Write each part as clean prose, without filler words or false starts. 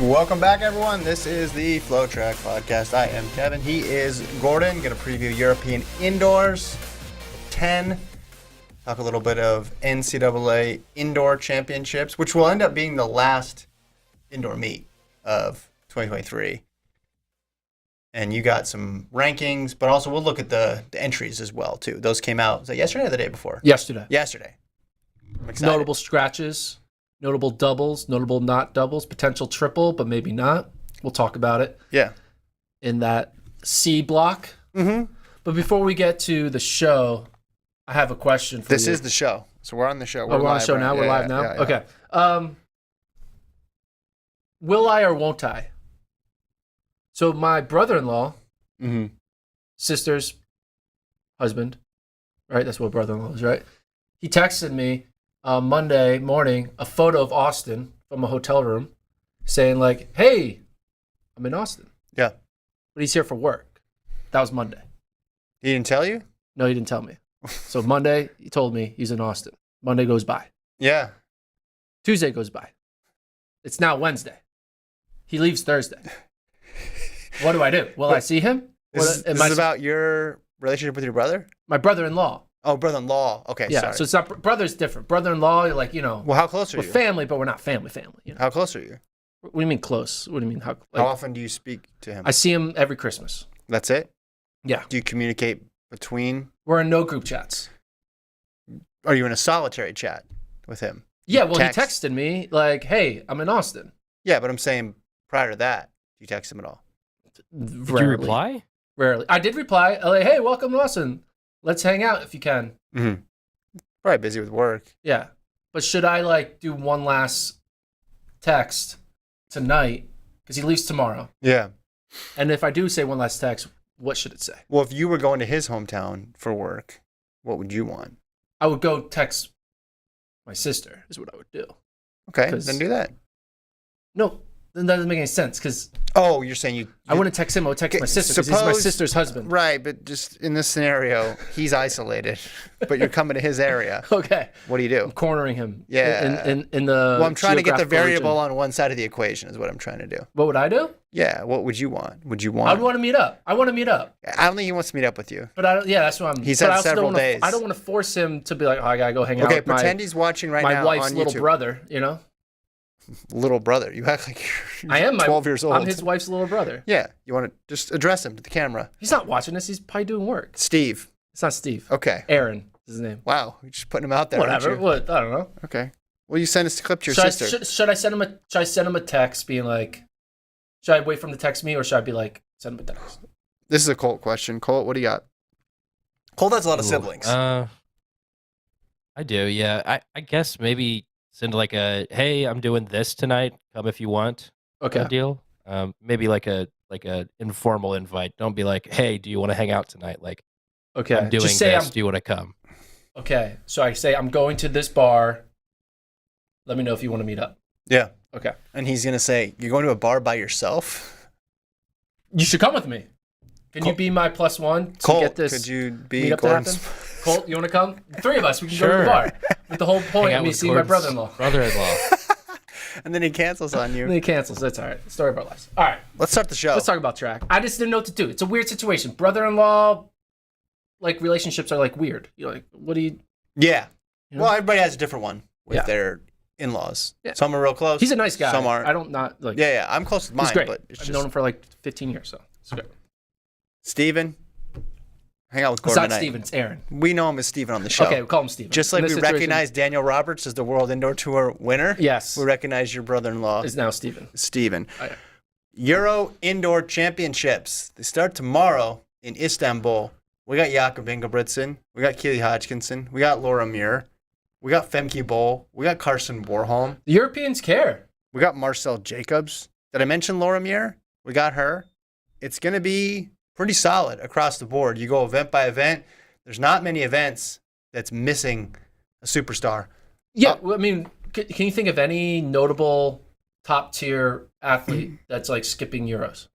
Welcome back, everyone. This is the FloTrack podcast. I am Kevin. He is Gordon. Going to preview European Indoors 10. Talk a little bit of NCAA Indoor Championships, which will end up being the last indoor meet of 2023. And you got some rankings, but also we'll look at the entries as well, too. Those came out, was that yesterday or the day before? Yesterday. I'm excited. Notable scratches, notable doubles, notable not doubles, potential triple, but maybe not. We'll talk about it. Yeah. In that C block. Mm-hmm. But before we get to the show, I have a question for you. This is the show. So we're on the show. We're on the show now? We're live now? Yeah. Okay. Will I or won't I? So my brother-in-law, sister's husband, right? That's what brother-in-law is, right? He texted me Monday morning a photo of Austin from a hotel room saying like, hey, I'm in Austin. Yeah. But he's here for work. That was Monday. He didn't tell you? No, he didn't tell me. So Monday, he told me he's in Austin. Monday goes by. Yeah. Tuesday goes by. It's now Wednesday. He leaves Thursday. What do I do? Will I see him? This is about your relationship with your brother? My brother-in-law. Oh, brother-in-law. Okay, Yeah, sorry. so it's not brother's different. Brother-in-law, you're like, you know. Well, how close are we're you? family, but we're not family. You know? How close are you? What do you mean close? What do you mean how? How often do you speak to him? I see him every Christmas. That's it? Yeah. Do you communicate between? We're in no group chats. Are you in a solitary chat with him? Yeah, well, Text? he texted me like, hey, I'm in Austin. Yeah, but I'm saying prior to that, do you text him at all? Did you reply? Rarely. I did reply. Like, hey, welcome to Austin. Let's hang out if you can. Mm-hmm. Probably busy with work. Yeah. But should I like do one last text tonight? Because he leaves tomorrow. Yeah. And if I do say one last text, what should it say? Well, if you were going to his hometown for work, what would you want? I would go text my sister is what I would do. Okay, then do that. No, that doesn't make any sense because Oh, you're saying you I wouldn't text him. I would text my sister because he's my sister's husband. Right, but just in this scenario, he's isolated, but you're coming to his area. Okay. What do you I'm do? cornering him. Yeah. In the Well, I'm trying to get the geographical variable region. on one side of the equation is what I'm trying to do. What would I do? Yeah, what would you want? Would you want? I'd want to meet up. I want to meet up. I don't think he wants to meet up with you. But I don't, yeah, that's what I'm. He's but had I also several don't wanna, days. I don't want to force him to be like, oh, I gotta go hang out Okay, with pretend he's watching right my now wife's on little YouTube. brother. You know, Little brother. You act like you're I am 12 years old. I'm his wife's little brother. Yeah, you want to just address him to the camera. He's not watching this. He's probably doing work. Steve. It's not Steve. Okay. Aaron is his name. Wow, you're just putting him out there. aren't Whatever. you? What? I don't know. Okay. Well, you send us a clip to your Should sister. should I send him a? Should I send him a text being like? Should I wait for him to text me or should I be like send him a text? This is a Colt question. Colt, what do you got? Colt has a lot of siblings. I do, yeah. I guess maybe send like a, hey, I'm doing this tonight. Come if you want. Okay. Kind of deal. Maybe like a informal invite. Don't be like, hey, do you want to hang out tonight? Like, Okay. I'm doing Just say this. Do you want to come? Okay. So I say I'm going to this bar. Let me know if you want to meet up. Yeah. Okay. And he's going to say, you're going to a bar by yourself? You should come with me. Can you be my plus one to Colt, get this could you be meetup to happen? Gordon's? Colt, you want to come? The three of us, we can go to the Sure. bar. With the whole point Hang of out me with seeing my Gordon's brother-in-law. Brother-in-law. And then he cancels on And you. then he cancels. That's all right. Story of our lives. All right. Let's start the show. Let's talk about track. I just didn't know what to do. It's a weird situation. Brother-in-law, like relationships are like weird. You're like, what do you? Yeah. You know? Well, everybody has a different one with Yeah. their in-laws. Yeah. Some are real close. He's a nice guy. Some aren't. I don't not like. Yeah. I'm close with mine, He's great. but it's I've just known him for like 15 years, so it's great. Steven. Hang out with It's Gordon not tonight. Steven. It's Aaron. We know him as Steven on the show. Okay, we'll call him Steven. Just In like we this situation- recognize Daniel Roberts as the World Indoor Tour winner, Yes. we recognize your brother-in-law, Is now Steven. Steven. Oh, yeah. Euro Indoor Championships. They start tomorrow in Istanbul. We got Jakob Ingebrigtsen. We got Keely Hodgkinson. We got Laura Muir. We got Femke Bol. We got Carson Warholm. The Europeans care. We got Marcel Jacobs. Did I mention Laura Muir? We got her. It's going to be pretty solid across the board. You go event by event. There's not many events that's missing a superstar. Yeah, well, I mean, can you think of any notable top tier athlete that's like skipping Euros?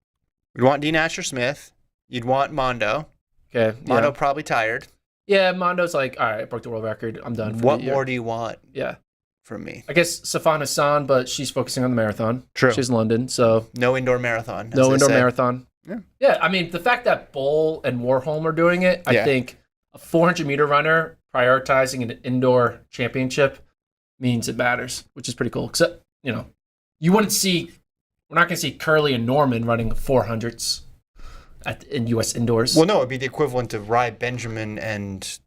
You'd want Dean Asher Smith. You'd want Mondo. Okay. Mondo Yeah. probably tired. Yeah, Mondo's like, all right, I broke the world record. I'm done. For What the year. more do you want Yeah. from me. I guess Safan Hassan, but she's focusing on the marathon. True. She's in London, so No indoor marathon. no indoor marathon. Yeah. Yeah, I mean, the fact that Bull and Warholm are doing it, I think a 400-meter runner prioritizing an indoor championship means it matters, which is pretty cool. Except, you know, we're not going to see Curly and Norman running 400s in U.S. indoors. Well, no, it'd be the equivalent of Rye Benjamin and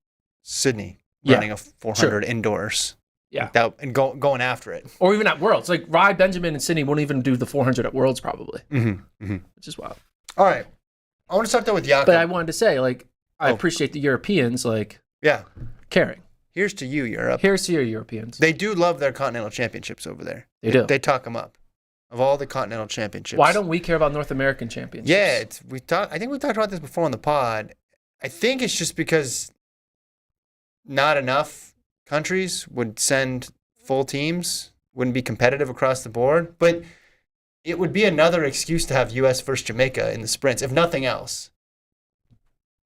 Sydney running a 400 indoors. Yeah. And going after it. Or even at Worlds. Like, Rye Benjamin and Sydney won't even do the 400 at Worlds, probably. Which is wild. All right. I want to start though with Jakob. But I wanted to say, like, I appreciate the Europeans, like, caring. Here's to you, Europe. Here's to your Europeans. They do love their continental championships over there. They do. They talk them up. Of all the continental championships. Why don't we care about North American championships? Yeah, I think we talked about this before on the pod. I think it's just because not enough countries would send full teams, wouldn't be competitive across the board. But it would be another excuse to have U.S. versus Jamaica in the sprints, if nothing else.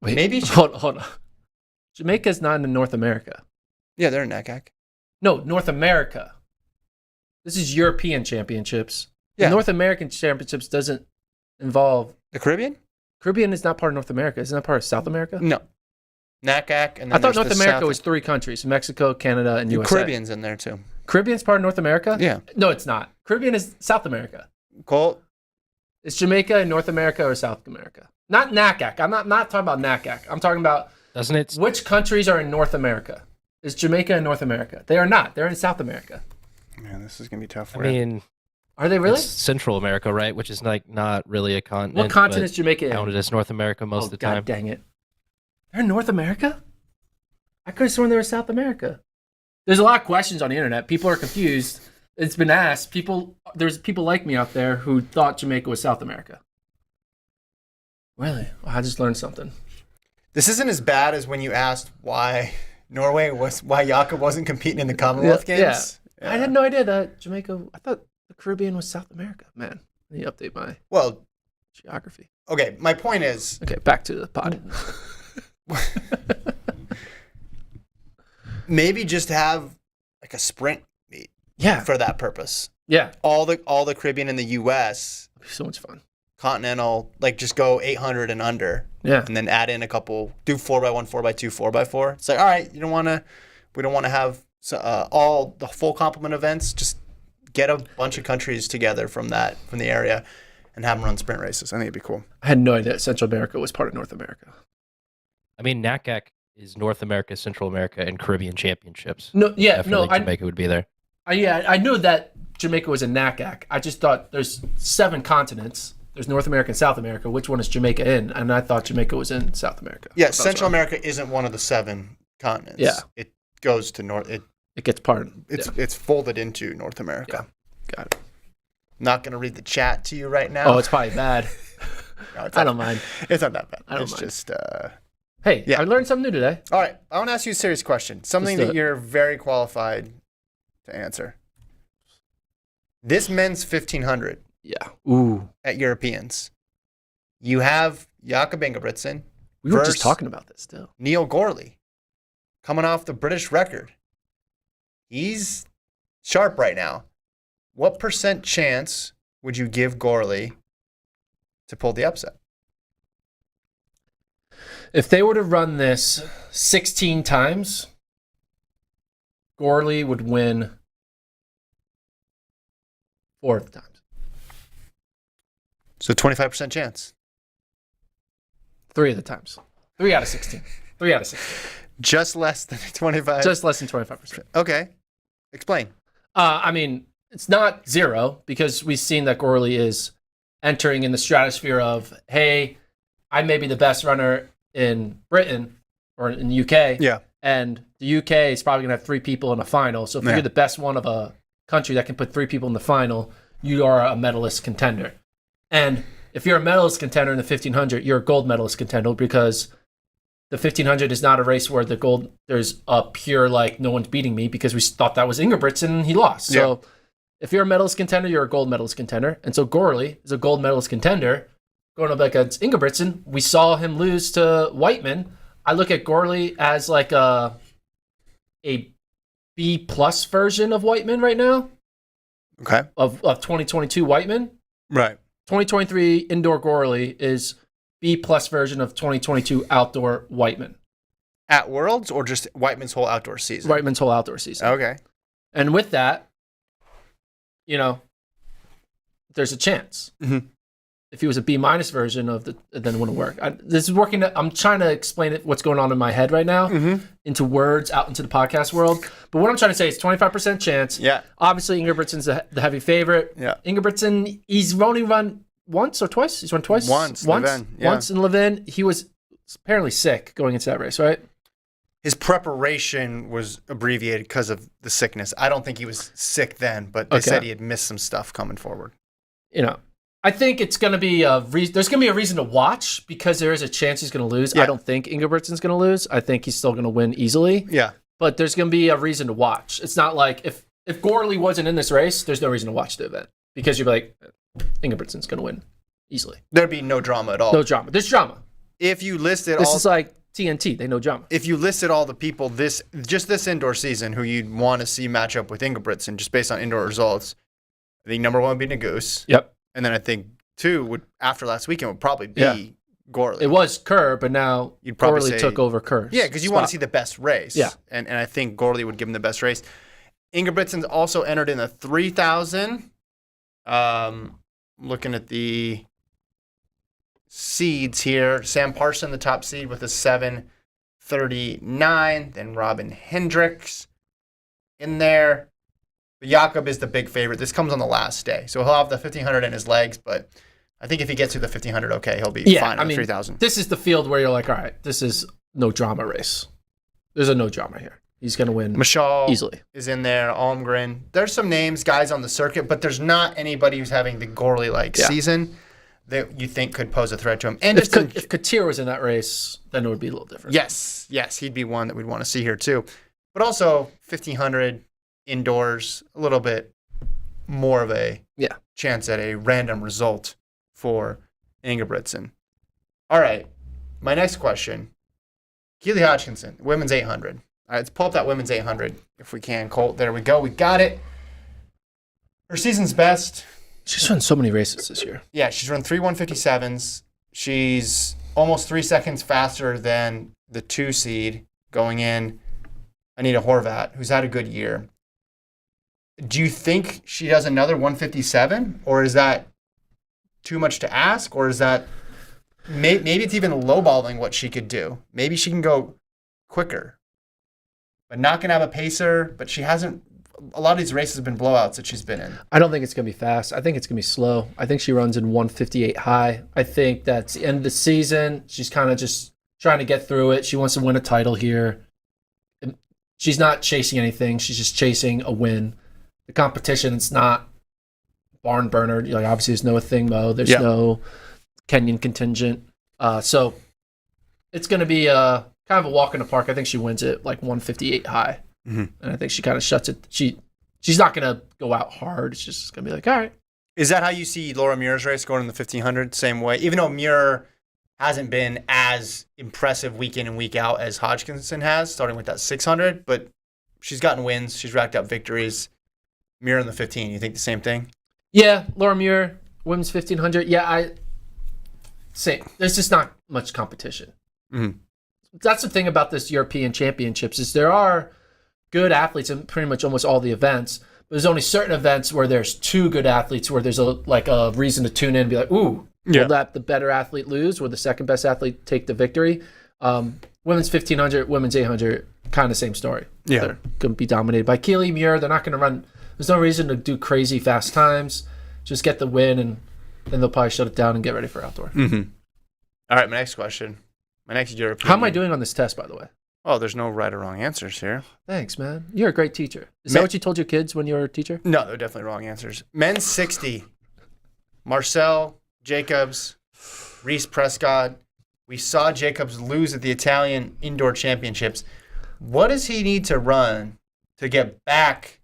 Wait, maybe hold on. Jamaica's not in North America. Yeah, they're in NACAC. No, North America. This is European championships. Yeah. North American championships doesn't involve The Caribbean? Caribbean is not part of North America. Isn't that part of South America? No. NACAC, and then I thought there's North the America South. was 3 countries: Mexico, Canada, and USA. Caribbean's in there too. Caribbean's part of North America? Yeah. No, it's not. Caribbean is South America. Colt? Is Jamaica in North America or South America? Not NACAC. I'm not talking about NACAC. I'm talking about Doesn't it? which countries are in North America. Is Jamaica in North America? They are not. They're in South America. Man, this is gonna be tough I for you. mean, Are they really? it's Central America, right? Which is like not really a continent. What continent but is Jamaica in? counted as North America most of the God time. dang it. They're in North America? I could have sworn they were South America. There's a lot of questions on the internet. People are confused. It's been asked. There's people like me out there who thought Jamaica was South America. Really? Well, I just learned something. This isn't as bad as when you asked why Jakob wasn't competing in the Commonwealth Games. Yeah. I had no idea that Jamaica. I thought the Caribbean was South America. Man, I need to update my geography. Okay, my point is. Okay, back to the pod. Maybe just have like a sprint meet. Yeah. For that purpose. Yeah. All the Caribbean and the U.S. It'd be so much fun. Continental, like just go 800 and under. Yeah. And then add in a couple, do 4x1, 4x2, 4x4. It's like, all right, we don't want to have all the full complement events. Just get a bunch of countries together from the area and have them run sprint races. I think it'd be cool. I had no idea Central America was part of North America. I mean, NACAC is North America, Central America, and Caribbean championships. No, yeah, I feel no, like Jamaica would be there. I knew that Jamaica was a NACAC. I just thought there's 7 continents. There's North America and South America. Which one is Jamaica in? And I thought Jamaica was in South America. Yeah, Central America isn't one of the 7 continents. Yeah. It goes to North. It gets part. It's folded into North America. Yeah. Got it. Not going to read the chat to you right now. Oh, it's probably bad. No, I don't mind. It's not that bad. I don't it's mind. Just. Hey, yeah. I learned something new today. All right, I want to ask you a serious question. Something that you're very qualified to answer. This men's 1500. Yeah. Ooh. At Europeans. You have Jakob Ingebrigtsen. We were just talking about this still. Neil Gorley. Coming off the British record. He's sharp right now. What % chance would you give Gorley to pull the upset? If they were to run this 16 times, Gorley would win 4 of the times. So 25% chance. 3 of the times. 3 out of 16. 3 out of 16. Just less than 25. Just less than 25%. Okay. Explain. I mean, it's not 0 because we've seen that Gorley is entering in the stratosphere of, hey, I may be the best runner in Britain or in the UK. Yeah. And the UK is probably going to have 3 people in a final. So if you're the best one of a country that can put 3 people in the final, you are a medalist contender. And if you're a medalist contender in the 1500, you're a gold medalist contender because the 1500 is not a race where there's a pure, like, no one's beating me because we thought that was Ingebrigtsen and he lost. So if you're a medalist contender, you're a gold medalist contender. And so Gorley is a gold medalist contender going up against Ingebrigtsen. We saw him lose to Whiteman. I look at Gorley as like a B plus version of Whiteman right now. Okay. Of 2022 Whiteman. Right. 2023 indoor Gorley is B plus version of 2022 outdoor Whiteman. At Worlds or just Whiteman's whole outdoor season? Whiteman's whole outdoor season. Okay. And with that, there's a chance. Mm-hmm. If he was a B minus version of then it wouldn't work. This is working. I'm trying to explain what's going on in my head right now into words out into the podcast world. But what I'm trying to say is 25% chance. Yeah. Obviously, Ingebrigtsen's the heavy favorite. Yeah. Ingebrigtsen, he's only run once or twice. He's run twice. Once. Levin, yeah. Once in Levin. He was apparently sick going into that race, right? His preparation was abbreviated because of the sickness. I don't think he was sick then, but they said he had missed some stuff coming forward. I think it's going to be there's going to be a reason to watch because there is a chance he's going to lose. Yeah. I don't think Ingebrigtsen's going to lose. I think he's still going to win easily. Yeah. But there's going to be a reason to watch. It's not like if Gorley wasn't in this race, there's no reason to watch the event because you'd be like, Ingebrigtsen's going to win easily. There'd be no drama at all. No drama. There's drama. If you listed This is like TNT. They know drama. If you listed all the people this indoor season who you'd want to see match up with Ingebrigtsen just based on indoor results, I think number one would be Nagoose. Yep. And then I think two after last weekend would probably be Gorley. It was Kerr, but now you'd probably Gorley took over Kerr. Yeah, because you want to see the best race. Yeah. And I think Gorley would give him the best race. Ingebrigtsen's also entered in the 3,000. Looking at the seeds here. Sam Parson, the top seed with a 7:39. Then Robin Hendricks in there. Jakob is the big favorite. This comes on the last day. So he'll have the 1,500 in his legs, but I think if he gets to the 1,500, okay, he'll be fine on 3,000. This is the field where you're like, all right, this is no drama race. There's a no drama here. He's going to win Michal easily. Is in there. Almgren. There's some names, guys on the circuit, but there's not anybody who's having the Gorley-like season that you think could pose a threat to him. And if Katir was in that race, then it would be a little different. Yes, he'd be one that we'd want to see here too. But also 1,500 indoors, a little bit more of a chance at a random result for Ingebrigtsen. All right, my next question. Keely Hodgkinson, women's 800. All right, let's pull up that women's 800 if we can. Colt, there we go. We got it. Her season's best. She's run so many races this year. Yeah, she's run 3 157s. She's almost 3 seconds faster than the 2 seed going in, Anita Horvat, who's had a good year. Do you think she does another 157, or is that too much to ask, or is that maybe it's even lowballing what she could do? Maybe she can go quicker, but not going to have a pacer. But she hasn't. A lot of these races have been blowouts that she's been in. I don't think it's going to be fast. I think it's going to be slow. I think she runs in 158 high. I think that's the end of the season. She's kind of just trying to get through it. She wants to win a title here. She's not chasing anything. She's just chasing a win. The competition, it's not barn burner. Like obviously, there's no Thingmo. There's no Kenyan contingent. So it's going to be kind of a walk in the park. I think she wins it like 158 high. Mm-hmm. And I think she kind of shuts it. She's not going to go out hard. It's just going to be like, all right. Is that how you see Laura Muir's race going in the 1,500? Same way? Even though Muir hasn't been as impressive week in and week out as Hodgkinson has, starting with that 600, but she's gotten wins. She's racked up victories. Muir in the 15. You think the same thing? Yeah, Laura Muir, women's 1,500. Yeah, same. There's just not much competition. Mm-hmm. That's the thing about this European Championships is there are good athletes in pretty much almost all the events. But there's only certain events where there's 2 good athletes where there's a reason to tune in and be like, ooh, will the better athlete lose? Will the second best athlete take the victory? Women's 1,500, women's 800, kind of same story. Yeah. They're going to be dominated by Keely, Muir. They're not going to run. There's no reason to do crazy fast times. Just get the win, and then they'll probably shut it down and get ready for outdoor. Mm-hmm. All right, my next question. My next European. How am I doing on this test, by the way? Oh, there's no right or wrong answers here. Thanks, man. You're a great teacher. Is that what you told your kids when you were a teacher? No, they're definitely wrong answers. Men's 60. Marcel Jacobs, Reese Prescott. We saw Jacobs lose at the Italian Indoor Championships. What does he need to run to get back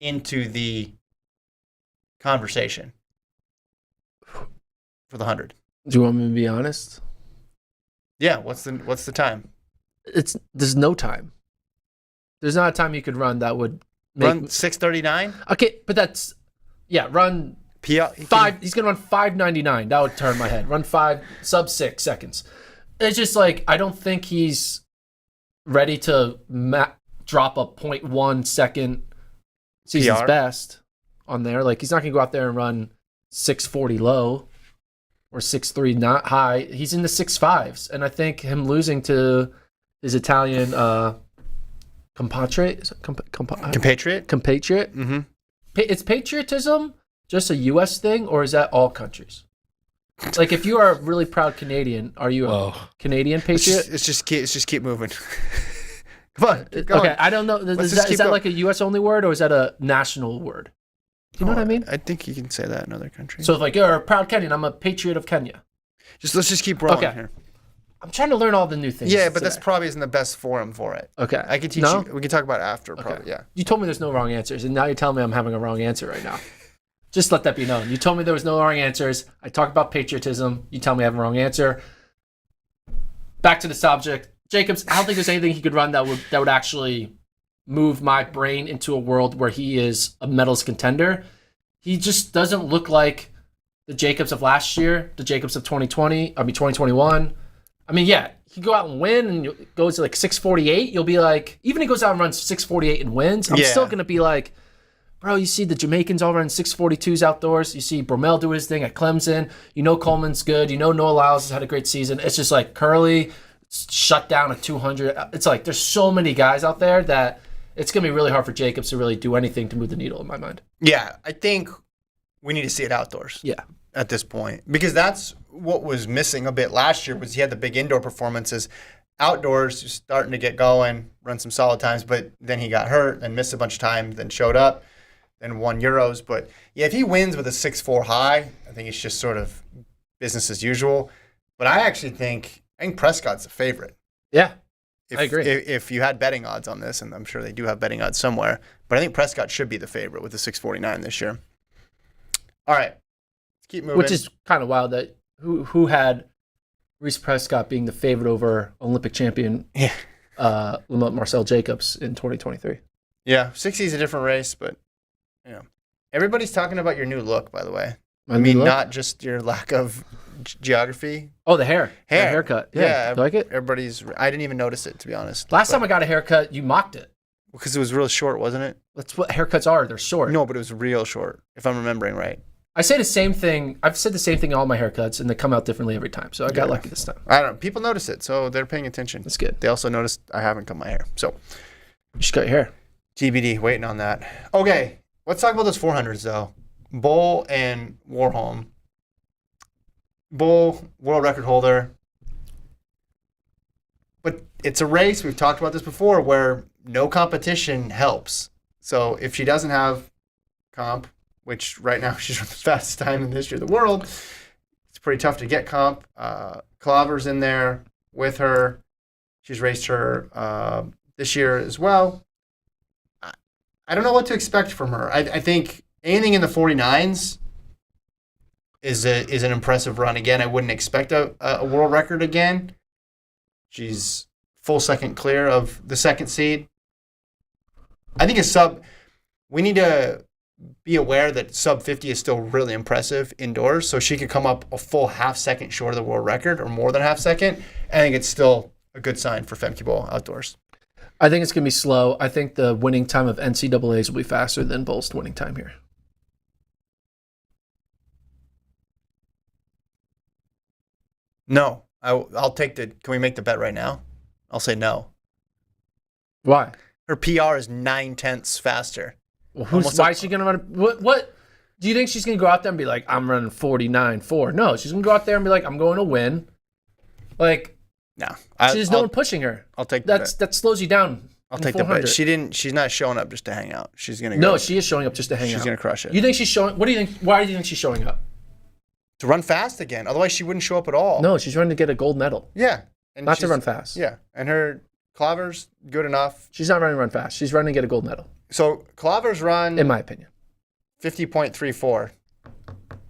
into the conversation for the 100? Do you want me to be honest? Yeah, what's the time? There's no time. There's not a time you could run that would Run 6:39. Okay, but run PR, He's gonna run 5:99. That would turn my head. Run sub 6 seconds. It's just like I don't think he's ready to drop a 0.1 second season's PR? best on there. Like he's not gonna go out there and run 6:40 low or 6:3 not high. He's in the 6.5s, and I think him losing to his Italian compatriot. Mm-hmm. It's patriotism just a U.S. thing, or is that all countries? Like, if you are a really proud Canadian, are you a Canadian patriot? Let's just keep moving. Come on, keep going. Okay, I don't know. Is that like a U.S. only word, or is that a national word? Do you know what I mean? I think you can say that in other countries. So, like, you're a proud Kenyan. I'm a patriot of Kenya. Let's just keep rolling here. I'm trying to learn all the new things. Yeah, but that's probably isn't the best forum for it. Okay. I can teach you. We can talk about it after, probably. Yeah. You told me there's no wrong answers, and now you're telling me I'm having a wrong answer right now. Just let that be known. You told me there was no wrong answers. I talked about patriotism. You tell me I have a wrong answer. Back to the subject. Jacobs, I don't think there's anything he could run that would actually move my brain into a world where he is a medalist contender. He just doesn't look like the Jacobs of last year, the Jacobs of 2021. I mean, yeah, he go out and win and goes to like 6:48. You'll be like, even if he goes out and runs 6:48 and wins, I'm still going to be like, bro, you see the Jamaicans all run 6:42s outdoors. You see Bromell do his thing at Clemson. You know Coleman's good. You know Noah Lyles has had a great season. It's just like Curley shut down at 200. It's like there's so many guys out there that it's going to be really hard for Jacobs to really do anything to move the needle in my mind. Yeah, I think we need to see it outdoors. Yeah. At this point, because that's what was missing a bit last year was he had the big indoor performances. Outdoors, just starting to get going, run some solid times, but then he got hurt and missed a bunch of time, then showed up, then won Euros. But yeah, if he wins with a 6.4 high, I think it's just sort of business as usual. But I think Prescott's a favorite. Yeah, I agree. If you had betting odds on this, and I'm sure they do have betting odds somewhere, but I think Prescott should be the favorite with the 6.49 this year. All right. Keep moving. Which is kind of wild that who had Reese Prescott being the favorite over Olympic champion Lamont Marcel Jacobs in 2023. Yeah, 60 is a different race, but everybody's talking about your new look, by the way. Not just your lack of geography. Oh, the haircut. Yeah, do you like it? I didn't even notice it, to be honest. Last time I got a haircut, you mocked it. Because it was real short, wasn't it? That's what haircuts are. They're short. No, but it was real short, if I'm remembering right. I say the same thing. I've said the same thing in all my haircuts, and they come out differently every time. So I got lucky this time. I don't know. People notice it, so they're paying attention. That's good. They also noticed I haven't cut my hair. So you just cut your hair. TBD, waiting on that. Okay, let's talk about those 400s, though. Bull and Warholm. Bull, world record holder. But it's a race, we've talked about this before, where no competition helps. So if she doesn't have comp, which right now she's the fastest time in the history of the world, it's pretty tough to get comp. Claver's in there with her. She's raced her this year as well. I don't know what to expect from her. I think anything in the 49s is an impressive run. Again, I wouldn't expect a world record again. She's full second clear of the second seed. I think we need to be aware that sub 50 is still really impressive indoors. So she could come up a full half second short of the world record or more than half second. I think it's still a good sign for Femke Bol outdoors. I think it's going to be slow. I think the winning time of NCAAs will be faster than Bol's winning time here. No. I'll take can we make the bet right now? I'll say no. Why? Her PR is 9/10 faster. Well, why is she going to run? What do you think she's going to go out there and be like, I'm running 49.4? No, she's going to go out there and be like, I'm going to win. Like, no. There's no one pushing her. I'll take the bet. That slows you down. I'll take the bet. She's not showing up just to hang out. She's going to go. No, she is showing up just to hang out. She's going to crush it. You think she's showing? What do you think? Why do you think she's showing up? To run fast again. Otherwise, she wouldn't show up at all. No, she's running to get a gold medal. Yeah. And not to run fast. Yeah. And her Claver's good enough. She's not running to run fast. She's running to get a gold medal. So Claver's run, in my opinion, 50.34.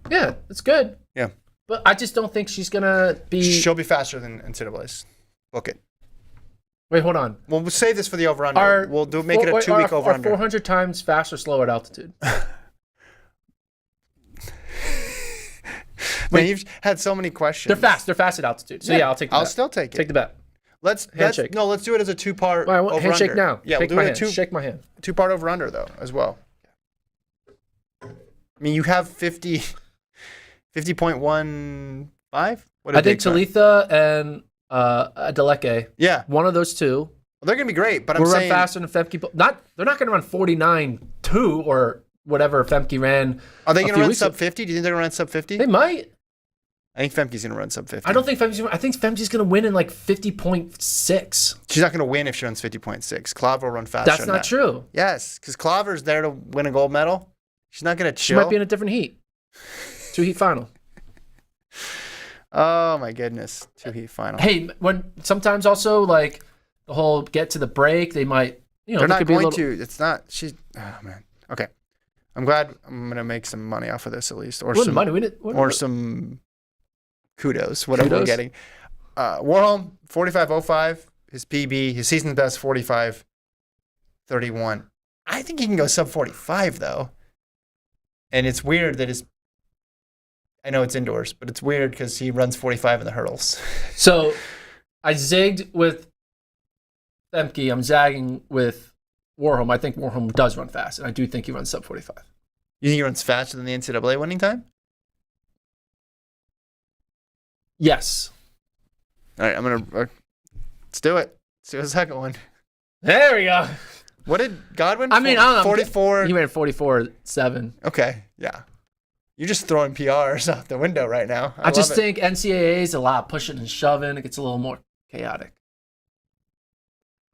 Yeah, that's good. Yeah. But I just don't think she's going to be... She'll be faster than NCAA's. Book it. Wait, hold on. Well, we'll save this for the over-under. We'll make it a 2-week over-under. Are 400 times fast or slow at altitude? Man, you've had so many questions. They're fast. They're fast at altitude. So yeah, I'll take the bet. I'll still take it. Take the bet. Let's do it as a 2-part over-under. Handshake now. Yeah, Shake we'll my do hand. Shake my hand. 2-part over-under, though, as well. I mean, you have 50.15? I think Talitha and Adeleke. Yeah. One of those two. Well, they're going to be great, but We'll run faster than Femke. They're not going to run 49.2 or whatever Femke ran. Are they going to run sub 50? Do you think they're going to run sub 50? They might. I think Femke's going to run sub 50. I don't think Femke's going to. I think Femke's going to win in like 50.6. She's not going to win if she runs 50.6. Klaver will run faster. That's not true. Yes, because Klaver's there to win a gold medal. She's not going to chill. She might be in a different heat. 2-heat final. Oh my goodness, 2-heat final. Hey, sometimes also like the whole get to the break, they might, they're not going to. It's not. Oh man. Okay, I'm glad I'm gonna make some money off of this at least, or some kudos, whatever we're getting. Warholm 45.05, his PB, his season's best 45.31. I think he can go sub 45 though, and it's weird that I know it's indoors, but it's weird because he runs 45 in the hurdles. So I zigged with Femke. I'm zagging with Warholm. I think Warholm does run fast, and I do think he runs sub 45. You think he runs faster than the NCAA winning time? Yes. All right, let's do it. Let's do a second one. There we go. What did Godwin? I mean, I don't know. 44. He ran 44.7. Okay, yeah. You're just throwing PRs out the window right now. I just think NCAA is a lot of pushing and shoving. It gets a little more chaotic.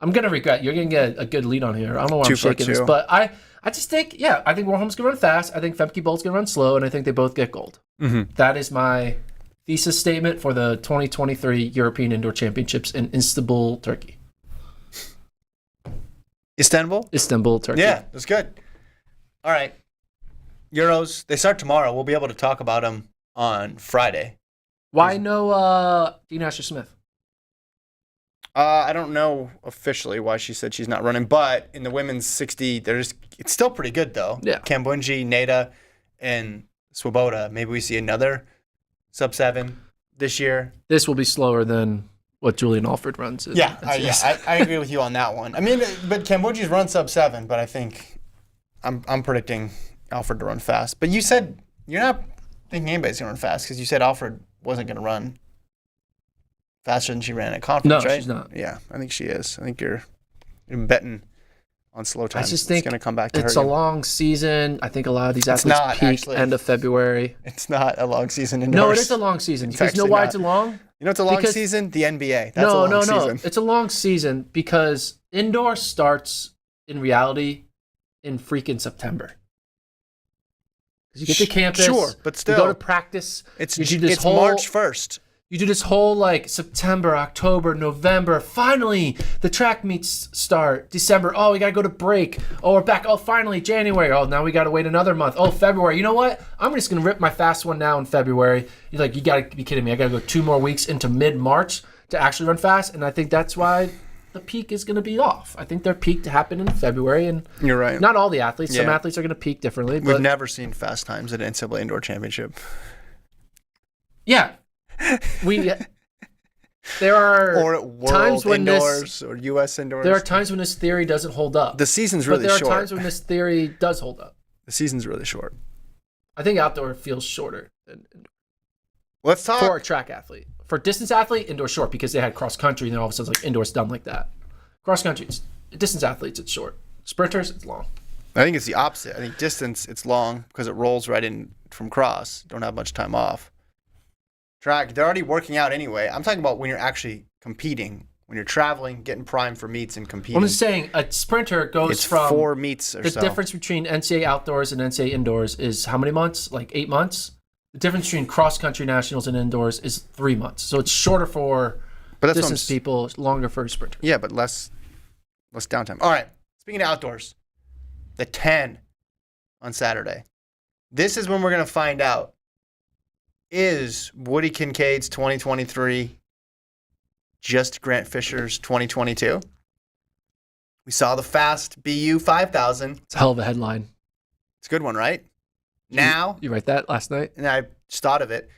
I'm going to regret. You're going to get a good lead on here. I don't know why I'm shaking this, but I just think, I think Warholm's going to run fast. I think Femke Bolt's going to run slow, and I think they both get gold. Mm-hmm. That is my thesis statement for the 2023 European Indoor Championships in Istanbul, Turkey. Istanbul, Turkey. Yeah, that's good. All right. Euros, they start tomorrow. We'll be able to talk about them on Friday. Why no Dean Asher-Smith? I don't know officially why she said she's not running, but in the women's 60, it's still pretty good, though. Yeah. Kambunji, Neda, and Swoboda. Maybe we see another sub 7 this year. This will be slower than what Julian Alford runs. I agree with you on that one. I mean, but Kambunji's run sub 7, but I think I'm predicting Alfred to run fast. But you said you're not thinking anybody's going to run fast because you said Alfred wasn't going to run faster than she ran at conference, right? No, she's not. Yeah, I think she is. I think you're betting on slow time. I just think it's going to come back to her. It's a long season. I think a lot of these athletes peak end of February. It's not a long season indoors. No, it is a long season. Because you know why it's a long? You know it's a long season? The NBA. That's a long season. It's a long season because indoor starts in reality in freaking September. Because you get to campus. Sure, but still. You go to practice. It's March 1st. You do this whole like September, October, November. Finally, the track meets start. December. Oh, we got to go to break. Oh, we're back. Oh, finally, January. Oh, now we got to wait another month. Oh, February. You know what? I'm just going to rip my fast one now in February. You're like, you got to be kidding me. I got to go 2 more weeks into mid-March to actually run fast. And I think that's why the peak is going to be off. I think their peak to happen in February. And you're right. Not all the athletes. Some athletes are going to peak differently. We've never seen fast times at an NCAA Indoor Championship. Yeah. There are or at World times when Indoors or U.S. Indoors. There are times when this theory doesn't hold up. The season's really short. But there are times when this theory does hold up. The season's really short. I think outdoor feels shorter than indoor. Let's talk. For a track athlete. For a distance athlete, indoor short because they had cross country and then all of a sudden it's like indoor's done like that. Cross country, distance athletes, it's short. Sprinters, it's long. I think it's the opposite. I think distance, it's long because it rolls right in from cross. Don't have much time off. Track, they're already working out anyway. I'm talking about when you're actually competing, when you're traveling, getting primed for meets and competing. I'm just saying, a sprinter goes from 4 meets or so. The difference between NCAA outdoors and NCAA indoors is how many months? Like 8 months? The difference between cross-country nationals and indoors is 3 months. So it's shorter for distance people, longer for sprinters. Yeah, but less downtime. All right, speaking of outdoors, the 10 on Saturday. This is when we're going to find out, is Woody Kincaid's 2023 just Grant Fisher's 2022. We saw the fast BU 5000. It's a hell of a headline. It's a good one, right? Now, You write that last night? and I just thought of it.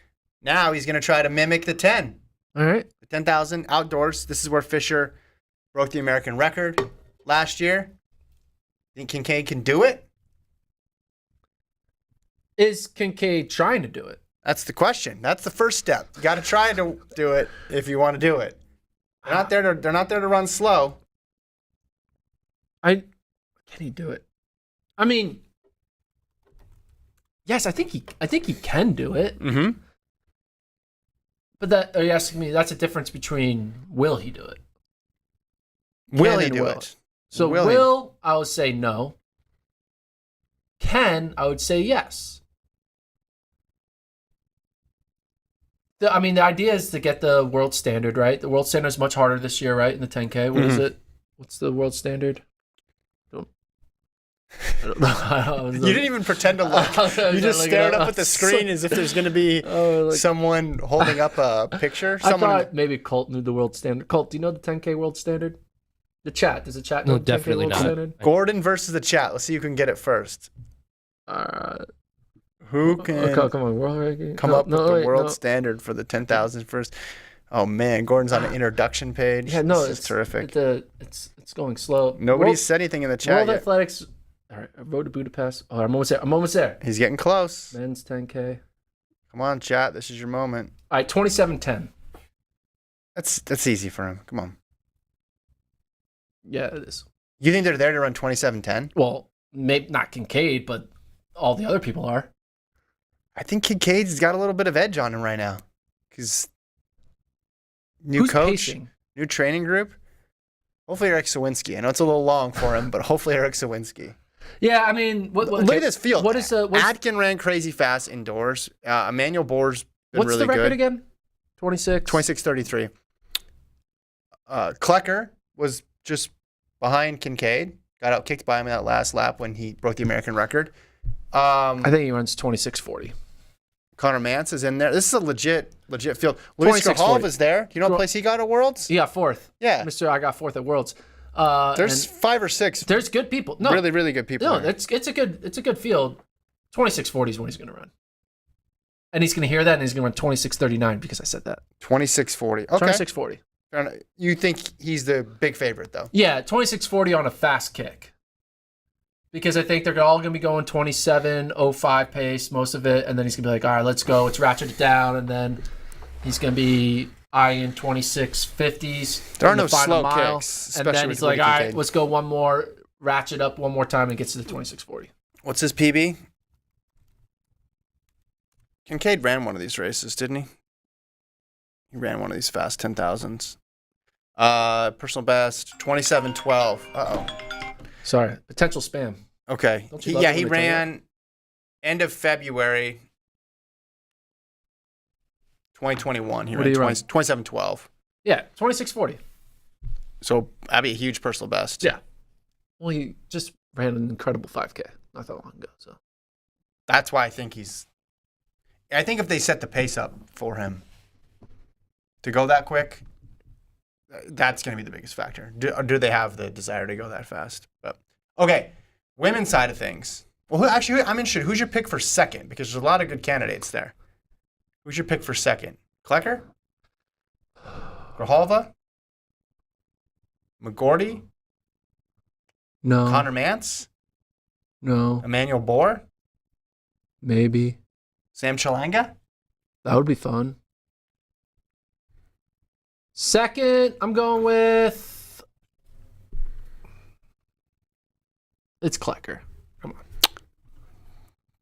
Now he's going to try to mimic the 10. All right. The 10,000 outdoors. This is where Fisher broke the American record last year. Think Kincaid can do it? Is Kincaid trying to do it? That's the question. That's the first step. You got to try to do it if you want to do it. They're not there to run slow. Can he do it? I mean, yes, I think he can do it. Mm-hmm. But are you asking me? That's a difference between will he do it? Will Can he and do will. it? So Will he? will, I would say no. Can, I would say yes. The idea is to get the world standard, right? The world standard is much harder this year, right? In the 10K. What is it? What's the world standard? I don't know. You didn't even pretend to look. You just stared up at the screen as if there's going to be someone holding up a picture. I thought maybe Colt knew the world standard. Colt, do you know the 10K world standard? The chat. Does the chat know No, the 10K definitely world not. standard? Gordon versus the chat. Let's see who can get it first. Who can Okay, come on, world ranking. come No, up no, with the wait, world no. standard for the 10,000 first? Oh, man. Gordon's on an introduction page. Yeah, no, this is terrific. It's going slow. Nobody's said anything in the chat World yet. Athletics. All right, Road to Budapest. Oh, I'm almost there. He's getting close. Men's 10K. Come on, chat. This is your moment. All right, 27:10. That's easy for him. Come on. Yeah, it is. You think they're there to run 27:10? Well, maybe not Kincaid, but all the other people are. I think Kincaid's got a little bit of edge on him right now. Because new Who's coach, pacing? new training group. Hopefully Eric Sawinski. I know it's a little long for him, but hopefully Eric Sawinski. Yeah, I mean, Look at this field. What is Atkin ran crazy fast indoors. Emmanuel Bohr's been what's really the record good. again? 26. 26:33. Klecker was just behind Kincaid. Got out kicked by him in that last lap when he broke the American record. I think he runs 26:40. Connor Mance is in there. This is a legit field. Luis 26:40. Grajal is there. Do you know what place he got at Worlds? He got fourth. Yeah. I got fourth at Worlds. There's and 5 or 6 there's good people. No, really, really good people no, there. it's a good field. 26:40 is when he's going to run. And he's going to hear that, and he's going to run 26:39 because I said that. 26:40. Okay. 26:40. You think he's the big favorite, though? Yeah, 26:40 on a fast kick. Because I think they're all going to be going 27:05 pace, most of it, and then he's going to be like, all right, let's go. Let's ratchet it down, and then he's going to be eyeing 26:50s. There are in the no final slow mile, kicks, and especially then with he's like, Woody all right, Kincaid. let's go one more, ratchet up one more time, and gets to the 26:40. What's his PB? Kincaid ran one of these races, didn't he? He ran one of these fast 10,000s. Personal best, 27:12. Uh-oh. Sorry, potential spam. Okay. Don't you love it when He they tell you ran end of February 2021. He What ran did he run? 27:12. Yeah, 26:40. So that'd be a huge personal best. Yeah. Well, he just ran an incredible 5K not that long ago. So That's why I think I think if they set the pace up for him to go that quick, that's going to be the biggest factor. Do they have the desire to go that fast? But okay, women's side of things. Well, I'm interested. Who's your pick for second? Because there's a lot of good candidates there. Who's your pick for second? Klecker? Grijalva? McGordy? no, Connor Mance? no, Emmanuel Bohr? maybe Sam Chalanga? that would be fun. Second, I'm going with it's Klecker. Come on,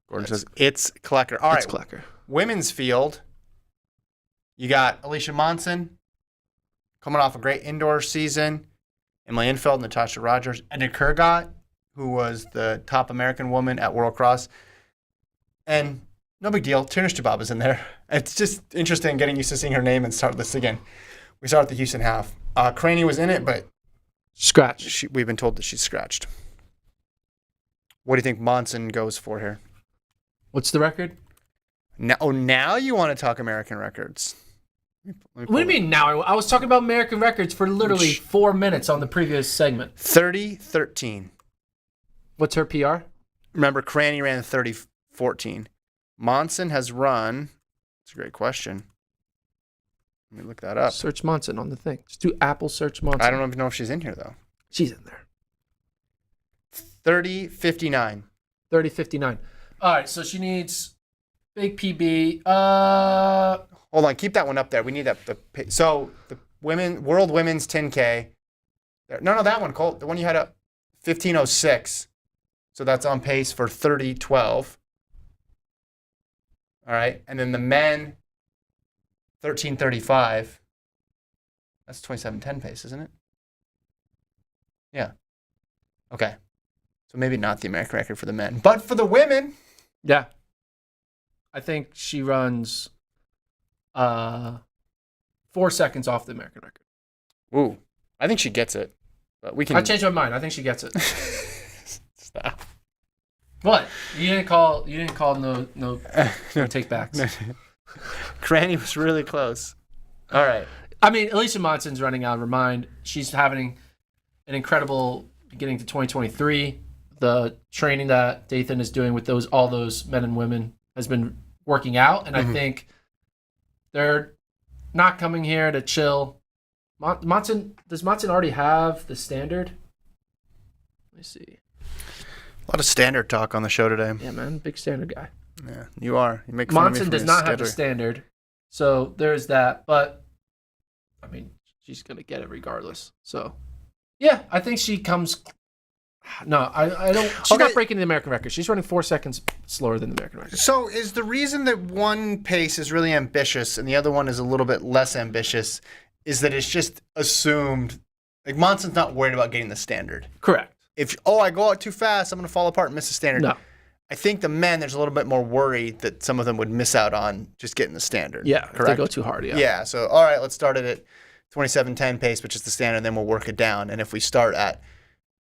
Gordon says it's Klecker. All it's right. Klecker. Women's field, you got Alicia Monson coming off a great indoor season. Emily Infeld, Natasha Rogers, Edna Kurgat, who was the top American woman at World Cross. And no big deal, Tunish Jabab is in there. It's just interesting getting used to seeing her name and start this again. We saw it at the Houston half. Craney was in it, but Scratch. we've been told that she's scratched. What do you think Monson goes for here? What's the record? Now you want to talk American records. Let me What do you mean now? I was talking about American records for literally 4 minutes on the previous segment. 30-13. What's her PR? Remember, Cranny ran 30-14. Monson has run. That's a great question. Let me look that up. Search Monson on the thing. Just do Apple search Monson. I don't even know if she's in here, though. She's in there. 30-59. 30-59. All right, so she needs big PB. Hold on, keep that one up there. We need that. So the World Women's 10K. No, that one, Colt. The one you had up, 15:06. So that's on pace for 30-12. All right, and then the men, 13:35. That's 27:10 pace, isn't it? Yeah. Okay. So maybe not the American record for the men, but for the women. Yeah. I think she runs 4 seconds off the American record. Ooh, I think she gets it, but we can. I changed my mind. I think she gets it. Stop. What? You didn't call no take backs. Cranny was really close. All right. I mean, Alicia Monson's running out of her mind. She's having an incredible beginning to 2023. The training that Dathan is doing with all those men and women has been working out, and I think they're not coming here to chill. Does Monson already have the standard? Let me see. A lot of standard talk on the show today. Yeah, man, big standard guy. Yeah, you are. You make fun of me Monson for does being not have standard. the standard, so there's that. But I mean, she's gonna get it regardless. So yeah, I think she comes. No, I don't. She's not breaking the American record. She's running 4 seconds slower than the American record. So is the reason that one pace is really ambitious and the other one is a little bit less ambitious is that it's just assumed, like Monson's not worried about getting the standard. Correct. If, I go out too fast, I'm going to fall apart and miss the standard. No. I think the men, there's a little bit more worry that some of them would miss out on just getting the standard. Yeah, if correct? they go too hard, yeah. Yeah, so all right, let's start it at 27:10 pace, which is the standard, and then we'll work it down. And if we start at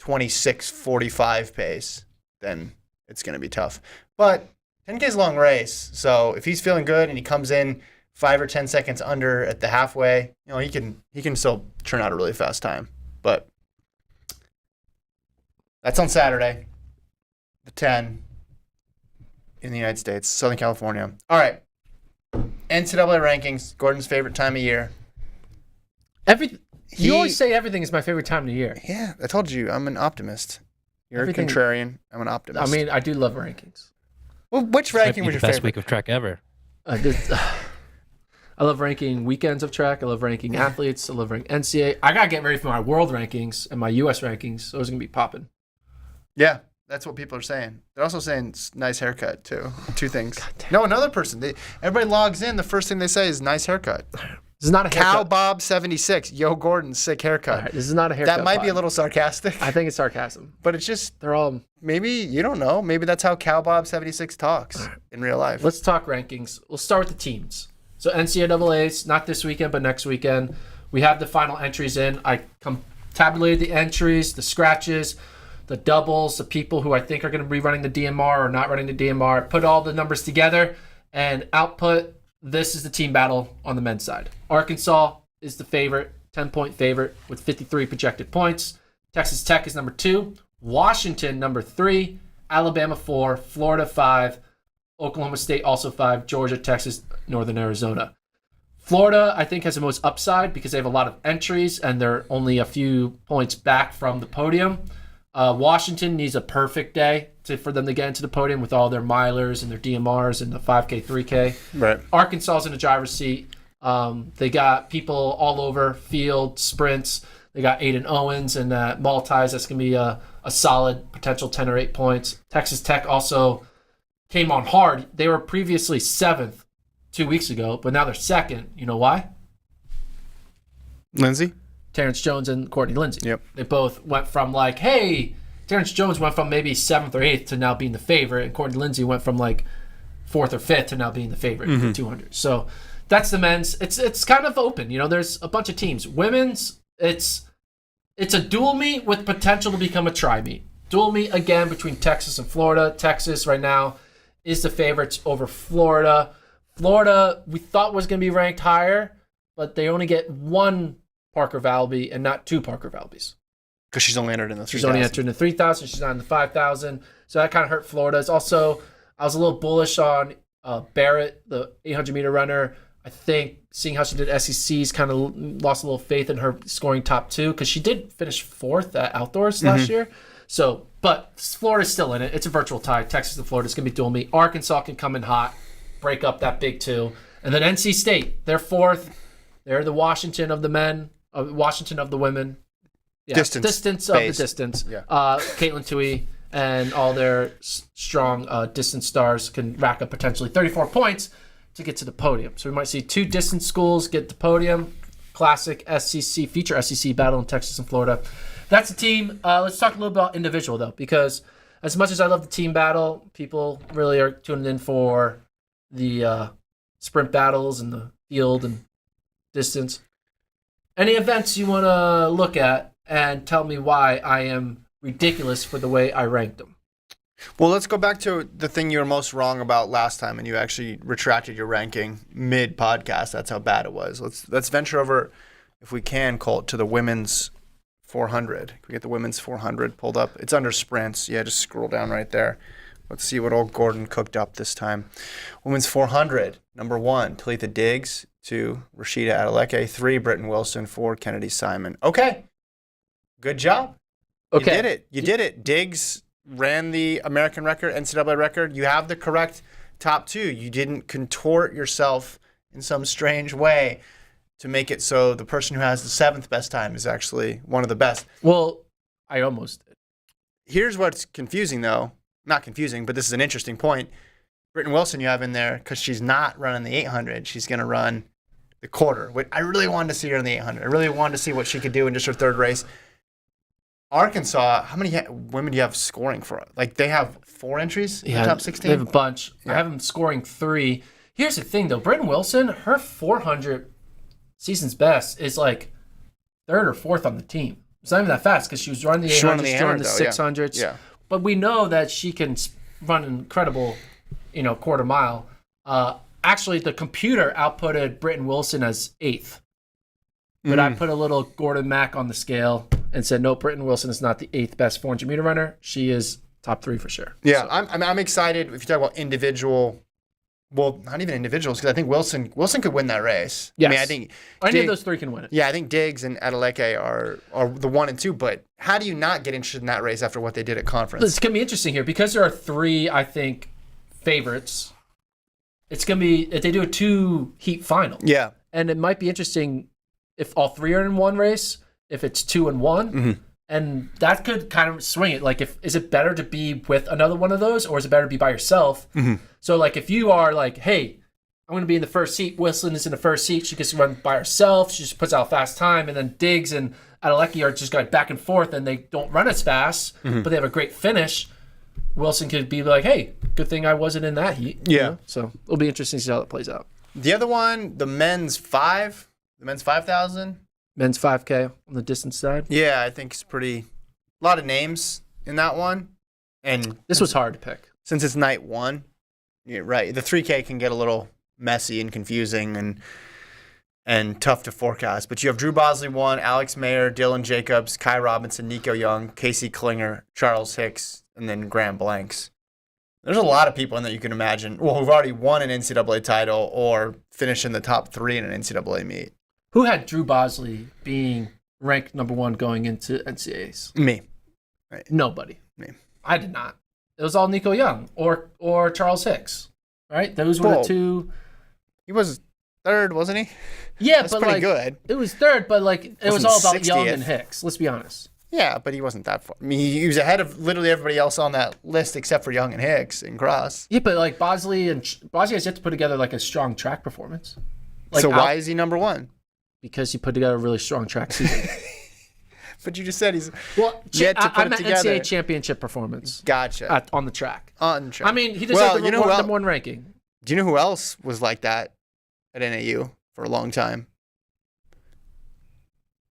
26:45 pace, then it's going to be tough. But 10K is a long race, so if he's feeling good and he comes in 5 or 10 seconds under at the halfway, he can still churn out a really fast time. But that's on Saturday, the 10 in the United States, Southern California. All right, NCAA rankings, Gordon's favorite time of year. You always say everything is my favorite time of the year. Yeah, I told you, I'm an optimist. You're Everything- a contrarian. I'm an optimist. I mean, I do love rankings. Well, which Might be ranking was the your best favorite? week of track ever. I love ranking weekends of track. I love ranking athletes. I love ranking NCAA. I gotta get ready for my world rankings and my US rankings. Those are gonna be popping. Yeah, that's what people are saying. They're also saying nice haircut too. Two things. No, another person. Everybody logs in. The first thing they say is nice haircut. This is not a haircut. Cowbob76. Yo, Gordon, sick haircut. All right, this is not a haircut. That might be a pod. little sarcastic, I think it's sarcasm. but it's just They're all. maybe you don't know. Maybe that's how Cowbob76 talks in real life. Let's talk rankings. We'll start with the teams. So NCAA's not this weekend, but next weekend. We have the final entries in. I tabulated the entries, the scratches, the doubles, the people who I think are going to be running the DMR or not running the DMR. Put all the numbers together and output. This is the team battle on the men's side. Arkansas is the favorite, 10-point favorite with 53 projected points. Texas Tech is number 2. Washington, number 3. Alabama, 4. Florida, 5. Oklahoma State, also 5. Georgia, Texas, Northern Arizona. Florida, I think, has the most upside because they have a lot of entries and they're only a few points back from the podium. Washington needs a perfect day for them to get into the podium with all their milers and their DMRs and the 5K, 3K. Right. Arkansas is in the driver's seat. They got people all over field, sprints. They got Aiden Owens and Maltese. That's going to be a solid potential 10 or 8 points. Texas Tech also came on hard. They were previously 7th 2 weeks ago, but now they're 2nd. You know why? Lindsay? Terrence Jones and Courtney Lindsay. Yep. They both went from like, hey, Terrence Jones went from maybe 7th or 8th to now being the favorite, and Courtney Lindsay went from like 4th or 5th to now being the favorite for 200. So that's the men's. It's kind of open. There's a bunch of teams. Women's, it's a dual meet with potential to become a tri meet. Dual meet again between Texas and Florida. Texas right now is the favorites over Florida. Florida we thought was going to be ranked higher. but they only get one Parker Valby and not two Parker Valbys. Because she's only entered in the 3,000. She's only entered in the 3,000. She's not in the 5,000. So that kind of hurt Florida. It's also, I was a little bullish on Barrett, the 800-meter runner. I think seeing how she did SECs kind of lost a little faith in her scoring top 2 because she did finish 4th at outdoors last year. So, but Florida's still in it. It's a virtual tie. Texas and Florida is going to be dual meet. Arkansas can come in hot, break up that big 2. And then NC State, they're 4th. They're the Washington of the men, Washington of the women. Yeah, distance of the distance. Yeah. Caitlin Tui and all their strong distance stars can rack up potentially 34 points to get to the podium. So we might see 2 distance schools get the podium. Classic SEC, feature SEC battle in Texas and Florida. That's the team. Let's talk a little about individual, though, because as much as I love the team battle, people really are tuning in for the sprint battles and the field and distance. Any events you want to look at and tell me why I am ridiculous for the way I ranked them? Well, let's go back to the thing you were most wrong about last time, and you actually retracted your ranking mid-podcast. That's how bad it was. Let's venture over, if we can, Colt, to the women's 400. Can we get the women's 400 pulled up? It's under sprints. Yeah, just scroll down right there. Let's see what old Gordon cooked up this time. Women's 400, number 1, Talitha Diggs. 2, Rashida Adeleke. 3, Britton Wilson. 4, Kennedy Simon. Okay. Good job. Okay. You did it. Diggs ran the American record, NCAA record. You have the correct top 2. You didn't contort yourself in some strange way to make it so the person who has the 7th best time is actually one of the best. Well, I almost did. Here's what's confusing, though. Not confusing, but this is an interesting point. Britton Wilson you have in there because she's not running the 800. She's going to run the quarter. I really wanted to see her in the 800. I really wanted to see what she could do in just her 3rd race. Arkansas, how many women do you have scoring for? Like, they have 4 entries in the top 16? They have a bunch. Yeah. I have them scoring 3. Here's the thing, though. Britton Wilson, her 400 season's best is like 3rd or 4th on the team. It's not even that fast because she was running the 800s, she's running the 600s. Yeah. But we know that she can run an incredible, quarter mile. Actually, the computer outputted Britton Wilson as 8th. But I put a little Gordon Mack on the scale and said, no, Britton Wilson is not the 8th best 400-meter runner. She is top 3 for sure. Yeah, so. I'm excited if you talk about individual. Well, not even individuals, because I think Wilson could win that race. Yes. I mean, I think any of those 3 can win it. Yeah, I think Diggs and Adeleke are the 1 and 2. But how do you not get interested in that race after what they did at conference? It's going to be interesting here because there are 3, I think, favorites. It's going to be if they do a 2-heat final. Yeah, and it might be interesting if all 3 are in one race. If it's 2 and 1, and that could kind of swing it. Like, is it better to be with another one of those, or is it better to be by yourself? So, like, if you are like, hey, I'm going to be in the first seat. Wilson is in the first seat. She gets to run by herself. She just puts out a fast time, and then Diggs and Adeleke are just going back and forth, and they don't run as fast, but they have a great finish. Wilson could be like, hey, good thing I wasn't in that heat. Yeah. So it'll be interesting to see how that plays out. The other one, the men's 5,000. Men's 5K on the distance side. Yeah, I think it's a lot of names in that one. And this was hard to pick. Since it's night 1, you're right. The 3K can get a little messy and confusing and tough to forecast. But you have Drew Bosley 1, Alex Mayer, Dylan Jacobs, Kai Robinson, Nico Young, Casey Klinger, Charles Hicks, and then Graham Blanks. There's a lot of people in that you can imagine who've already won an NCAA title or finished in the top 3 in an NCAA meet. Who had Drew Bosley being ranked number 1 going into NCAAs? Me. Right. Nobody. Me. I did not. It was all Nico Young or Charles Hicks. Right? Those were the 2. He was 3rd, wasn't he? Yeah, that's but pretty like good. It was 3rd, but like it was all about 60th. Young and Hicks. Let's be honest. Yeah, but he wasn't that far. I mean, he was ahead of literally everybody else on that list except for Young and Hicks and Cross. Yeah, but like Bosley has yet to put together like a strong track performance. Like, so why is he number 1? Because he put together a really strong track season. But you just said he's yet to put I'm it at together. NCAA championship performance. Gotcha. On the track. On the track. I mean, he deserves the number 1 ranking. Do you know who else was like that at NAU for a long time?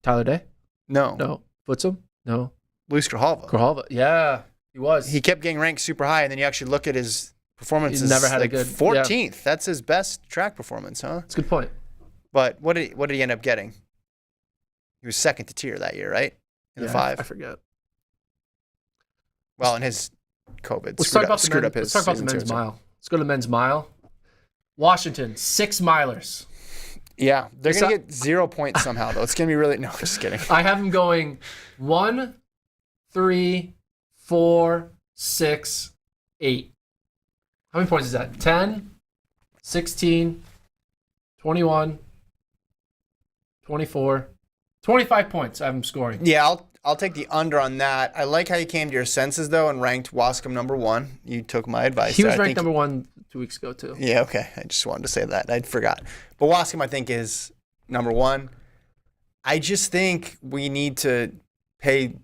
Tyler Day? No. No. Futsum? No. Luis Grijalva. Grijalva. Yeah, he was. He kept getting ranked super high, and then you actually look at his performances. He's never had like a good 14th. Yeah. That's his best track performance, huh? That's a good point. But what did he end up getting? He was second to tier that year, right? In the 5. I forget. Well, in his COVID Let's screwed talk up about his the season men's too. mile. Let's go to men's mile. Washington, 6 milers. Yeah, they're gonna get 0 points somehow though. It's gonna be really no. I'm just kidding. I have them going 1, 3, 4, 6, 8. How many points is that? 10, 16, 21, 24, 25 points. I have them scoring. Yeah, I'll take the under on that. I like how you came to your senses though and ranked Wascom number 1. You took my advice. He was ranked number 1 2 weeks ago too. Yeah, okay. I just wanted to say that. I forgot. But Wascom, I think, is number 1. I just think we need to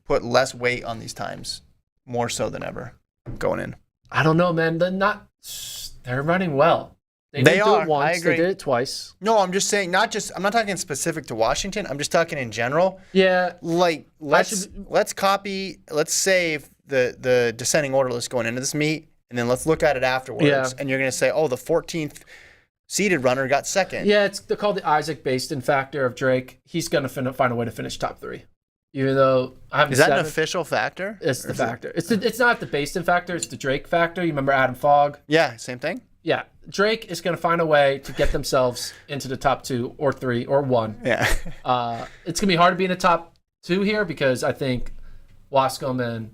put less weight on these times, more so than ever, going in. I don't know, man. They're running well. They They didn't do are. it once. I agree. They did it twice. No, I'm just saying, I'm not talking specific to Washington. I'm just talking in general. Yeah. Like, let's save the descending order list going into this meet, and then let's look at it afterwards. Yeah. And you're going to say, oh, the 14th seeded runner got second. Yeah, they're called the Isaac Baston factor of Drake. He's going to find a way to finish top 3. Even though I haven't Is that an 7th. official factor? It's the factor. It's not the Baston factor. It's the Drake factor. You remember Adam Fogg? Yeah, same thing. Yeah. Drake is going to find a way to get themselves into the top 2 or 3 or 1. Yeah. It's going to be hard to be in the top 2 here because I think Wascom and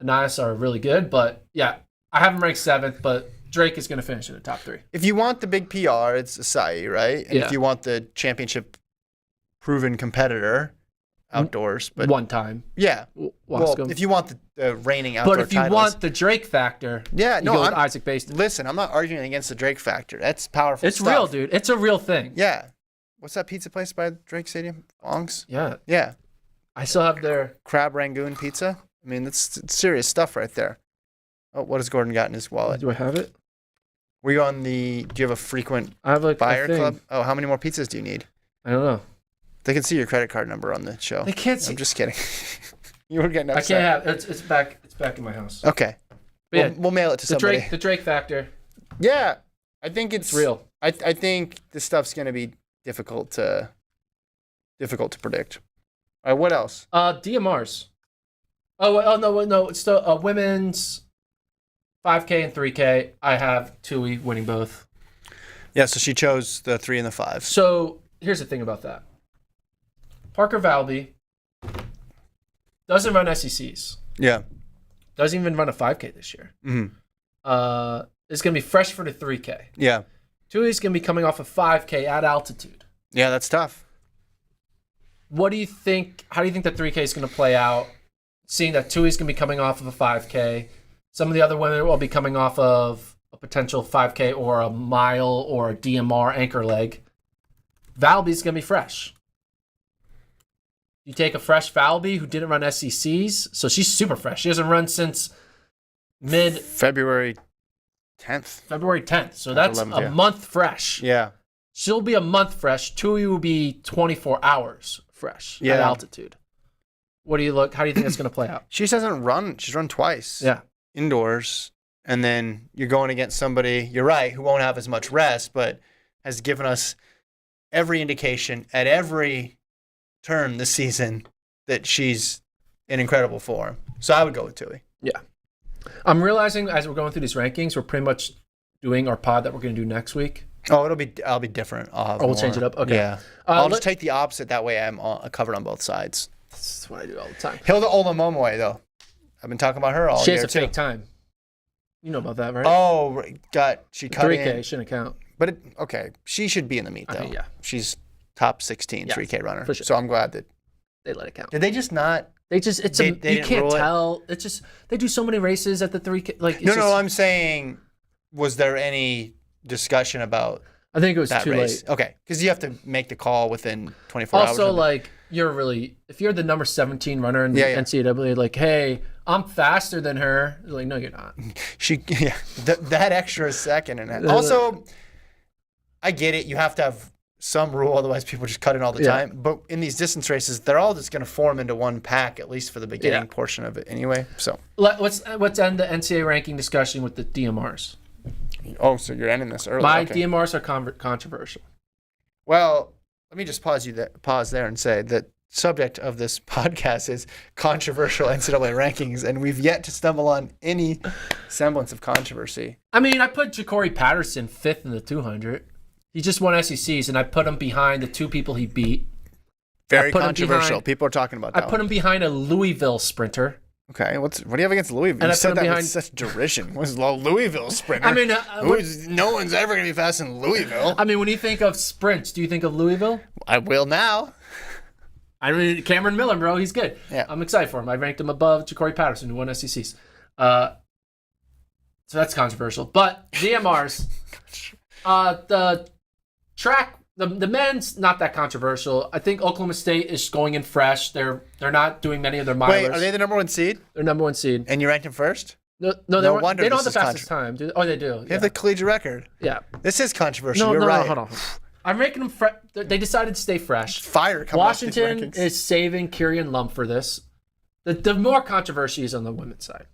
Anais are really good. But yeah, I have them ranked 7th, but Drake is going to finish in the top 3. If you want the big PR, it's Asai, right? And Yeah. if you want the championship proven competitor, outdoors. But One time. yeah. Wascom. Well, if you want the reigning outdoor But if you titles, want the Drake factor, yeah, you no, go with I'm, Isaac Baston. listen, I'm not arguing against the Drake factor. That's powerful. It's stuff. real, dude. It's a real thing. Yeah. What's that pizza place by Drake Stadium? Ong's? Yeah. Yeah. I still have their... Crab Rangoon pizza. I mean, it's serious stuff right there. Oh, what has Gordon got in his wallet? Do I have it? Were you on do you have a frequent I have a buyer thing. club? Oh, how many more pizzas do you need? I don't know. They can see your credit card number on the show. They can't see. I'm just kidding. You were getting I upset. can't have it's back. It's back in my house. Okay. But yeah, We'll mail it to the somebody. Drake factor. Yeah. I think it's real. I think this stuff's going to be difficult to predict. All right, what else? DMRs. No. It's the women's 5K and 3K. I have Tui winning both. Yeah, so she chose the 3 and the 5. So here's the thing about that. Parker Valby doesn't run SECs. Yeah. Doesn't even run a 5K this year. Mm-hmm. Is going to be fresh for the 3K. Yeah. Tui's going to be coming off a 5K at altitude. Yeah, that's tough. What do you think? How do you think the 3K is going to play out? Seeing that Tui's going to be coming off of a 5K. Some of the other women will be coming off of a potential 5K or a mile or a DMR anchor leg. Valby's going to be fresh. You take a fresh Valby who didn't run SECs, so she's super fresh. She hasn't run since February 10th. February 10th. So that's 11th, a yeah. month fresh. Yeah. She'll be a month fresh. Tui will be 24 hours fresh at altitude. How do you think that's going to play out? She hasn't run. She's run twice. Yeah. Indoors. And then you're going against somebody, you're right, who won't have as much rest, but has given us every indication at every turn this season that she's in incredible form. So I would go with Tui. Yeah. I'm realizing as we're going through these rankings, we're pretty much doing our pod that we're going to do next week. Oh, I'll be different. We'll change it up. Okay. Yeah. I'll just take the opposite. That way I'm covered on both sides. That's what I do all the time. Hilda Olamomoe, though. I've been talking about her all She year, has a fake time. You know about that, right? Oh, she cut 3K in. shouldn't count. But, okay, she should be in the meet, though. Yeah. She's top 16 Yeah, 3K runner. for sure. So I'm glad that. They let it count. Did they just not? They they you didn't can't rule it? tell. It's just, they do so many races at the 3K. Like, No, I'm saying, was there any discussion about I think it was that too race? late. Okay, because you have to make the call within 24 hours. Also, of it. like, if you're the number 17 runner in the NCAA, like, hey, I'm faster than her. You're like, no, you're not. That extra second. And also, I get it. You have to have some rule, otherwise people just cut in all the time. But in these distance races, they're all just going to form into one pack, at least for the beginning portion of it anyway. So Let's end the NCAA ranking discussion with the DMRs. Oh, so you're ending this early. My okay. DMRs are controversial. Well, let me just pause there and say that subject of this podcast is controversial NCAA rankings, and we've yet to stumble on any semblance of controversy. I mean, I put Ja'Cory Patterson 5th in the 200. He just won SECs, and I put him behind the 2 people he beat. Very controversial. People are talking about that. I put him behind a Louisville sprinter. Okay, what do you have against Louisville? And you said that with such derision. What's a Louisville sprinter? I mean, no one's ever going to be fast in Louisville. I mean, when you think of sprints, do you think of Louisville? I will now. I mean, Cameron Miller, bro, he's good. Yeah. I'm excited for him. I ranked him above Ja'Cory Patterson, who won SECs. So that's controversial. But DMRs, the track, the men's not that controversial. I think Oklahoma State is going in fresh. They're not doing many of their milers. Wait, are they the number 1 seed? They're number 1 seed. And you ranked them first? No, No they wonder don't this have the is fastest time. Oh, they do. They have the collegiate record. Yeah. This is controversial. No, You're right. hold on. I'm ranking them fresh. They decided to stay fresh. Fire coming off these Washington rankings. is saving Kyrian Lump for this. The more controversy is on the women's side.